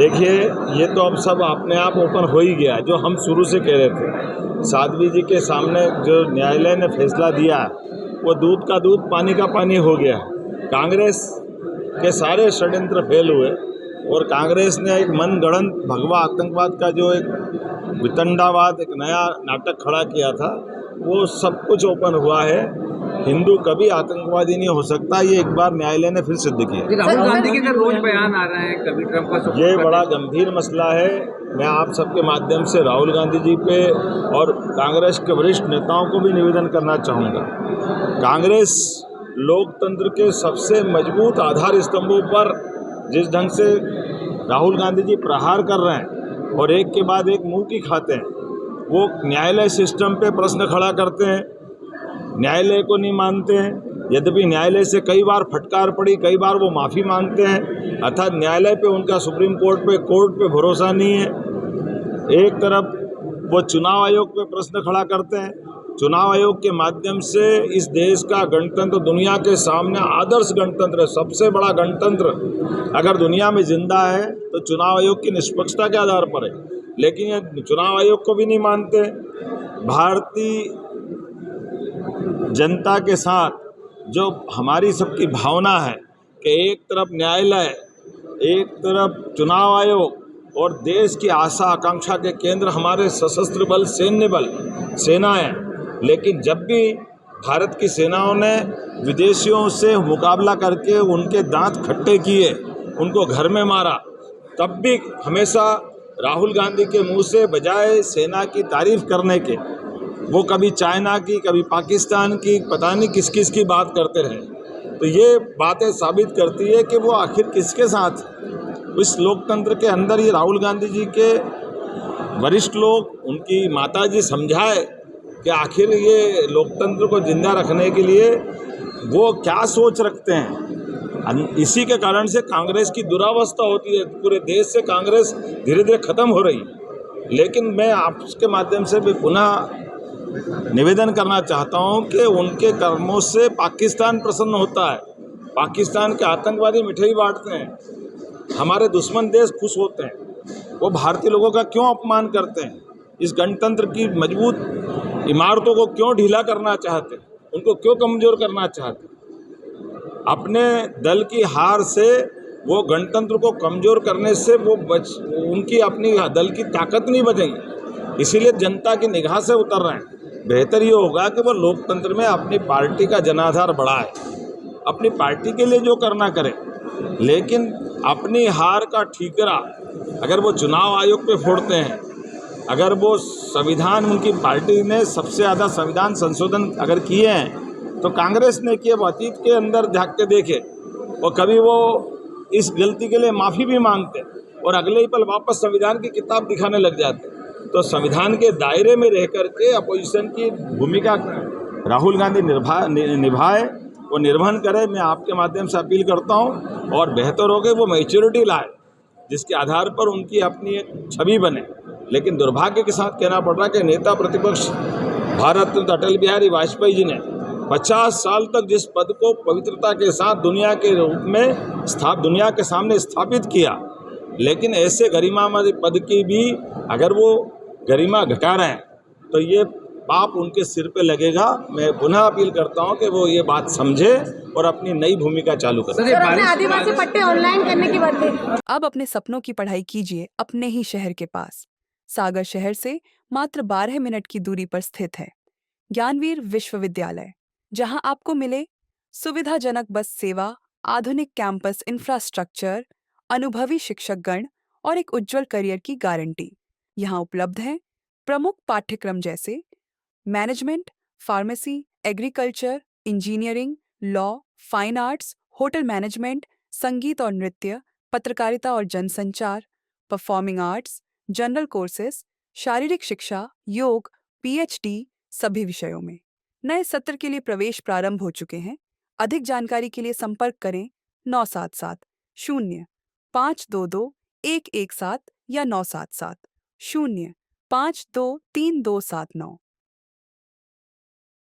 देखिए, ये तो अब सब अपने आप ओपन हो ही गया, जो हम शुरू से कह रहे थे। साध्वी जी के सामने जो न्यायालय ने फैसला दिया, वो दूध का दूध पानी का पानी हो गया। कांग्रेस के सारे षड्यंत्र फेल हुए और कांग्रेस ने एक मनगढ़ंत भगवा आतंकवाद का जो एक वितंडावाद, एक नया नाटक खड़ा किया था, वो सब कुछ ओपन हुआ है। हिंदू कभी आतंकवादी नहीं हो सकता, ये एक बार न्यायालय ने फिर सिद्ध किया। राहुल गांधी के रोज बयान आ रहे हैं, कभी ट्रंप का support ये करते बड़ा हैं। गंभीर मसला है। मैं आप सबके माध्यम से राहुल गांधी जी पे और कांग्रेस के वरिष्ठ नेताओं को भी निवेदन करना चाहूँगा। कांग्रेस लोकतंत्र के सबसे मजबूत आधार स्तंभों पर जिस ढंग से राहुल गांधी जी प्रहार कर रहे हैं और एक के बाद एक मुंह की खाते हैं, वो न्यायालय सिस्टम पे प्रश्न खड़ा करते हैं, न्यायालय को नहीं मानते हैं। यद्यपि न्यायालय से कई बार फटकार पड़ी, कई बार वो माफ़ी मांगते हैं, अर्थात न्यायालय पे उनका सुप्रीम कोर्ट पे भरोसा नहीं है। एक तरफ वो चुनाव आयोग पे प्रश्न खड़ा करते हैं, चुनाव आयोग के माध्यम से इस देश का गणतंत्र दुनिया के सामने आदर्श गणतंत्र है, सबसे बड़ा गणतंत्र अगर दुनिया में जिंदा है तो चुनाव आयोग की निष्पक्षता के आधार पर है, लेकिन ये चुनाव आयोग को भी नहीं मानते। भारतीय जनता के साथ जो हमारी सबकी भावना है कि एक तरफ न्यायालय, एक तरफ चुनाव आयोग और देश की आशा आकांक्षा के केंद्र हमारे सशस्त्र बल, सैन्य बल, सेनाएं, लेकिन जब भी भारत की सेनाओं ने विदेशियों से मुकाबला करके उनके दांत खट्टे किए, उनको घर में मारा, तब भी हमेशा राहुल गांधी के मुंह से बजाय सेना की तारीफ करने के, वो कभी चाइना की, कभी पाकिस्तान की, पता नहीं किस किस की बात करते रहे। तो ये बातें साबित करती है कि वो आखिर किसके साथ, इस लोकतंत्र के अंदर ये राहुल गांधी जी के वरिष्ठ लोग, उनकी माता जी समझाए कि आखिर ये लोकतंत्र को जिंदा रखने के लिए वो क्या सोच रखते हैं। इसी के कारण से कांग्रेस की दुरावस्था होती है, पूरे देश से कांग्रेस धीरे धीरे खत्म हो रही है। लेकिन मैं आपके माध्यम से भी पुनः निवेदन करना चाहता हूं कि उनके कर्मों से पाकिस्तान प्रसन्न होता है, पाकिस्तान के आतंकवादी मिठाई बांटते हैं, हमारे दुश्मन देश खुश होते हैं। वो भारतीय लोगों का क्यों अपमान करते हैं, इस गणतंत्र की मजबूत इमारतों को क्यों ढीला करना चाहते हैं, उनको क्यों कमज़ोर करना चाहते हैं। अपने दल की हार से, वो गणतंत्र को कमज़ोर करने से वो उनकी अपनी दल की ताकत नहीं बचेगी, इसीलिए जनता की निगाह से उतर रहे हैं। बेहतर ये होगा कि वो लोकतंत्र में अपनी पार्टी का जनाधार बढ़ाए, अपनी पार्टी के लिए जो करना करे, लेकिन अपनी हार का ठीकरा अगर वो चुनाव आयोग पे फोड़ते हैं, अगर वो संविधान, उनकी पार्टी ने सबसे ज़्यादा संविधान संशोधन अगर किए हैं तो कांग्रेस ने किए, वो अतीत के अंदर झाँक के देखे, और कभी वो इस गलती के लिए माफ़ी भी मांगते और अगले ही पल वापस संविधान की किताब दिखाने लग जाते। तो संविधान के दायरे में रह करके अपोजिशन की भूमिका राहुल गांधी निभाए, वो निर्वहन करे। मैं आपके माध्यम से अपील करता हूं, और बेहतर हो गए वो मैच्योरिटी लाए जिसके आधार पर उनकी अपनी एक छवि बने। लेकिन दुर्भाग्य के साथ कहना पड़ रहा है कि नेता प्रतिपक्ष भारत रत्न अटल बिहारी वाजपेयी जी ने 50 साल तक जिस पद को पवित्रता के साथ दुनिया के रूप में दुनिया के सामने स्थापित किया, लेकिन ऐसे गरिमामय पद की भी अगर वो गरिमा घटा रहे हैं तो ये पाप उनके सिर पे लगेगा। मैं पुनः अपील करता हूं कि वो ये बात समझे और अपनी नई भूमिका चालू करें। सर, अपने आदिवासी पट्टे ऑनलाइन करने की बात है। अब अपने सपनों की पढ़ाई कीजिए अपने ही शहर के पास। सागर शहर से मात्र 12 मिनट की दूरी पर स्थित है ज्ञानवीर विश्वविद्यालय, जहां आपको मिले सुविधाजनक बस सेवा, आधुनिक कैंपस इंफ्रास्ट्रक्चर, अनुभवी शिक्षकगण और एक उज्जवल करियर की गारंटी। यहाँ उपलब्ध हैं प्रमुख पाठ्यक्रम जैसे management, pharmacy, agriculture, engineering, law, fine arts, hotel management, संगीत और नृत्य, पत्रकारिता और जनसंचार, परफॉर्मिंग आर्ट्स, जनरल कोर्सेज, शारीरिक शिक्षा, योग, पीएचडी सभी विषयों में। नए सत्र के लिए प्रवेश प्रारंभ हो चुके हैं। अधिक जानकारी के लिए संपर्क करें 977 0 522 117 या 977 0 523 279।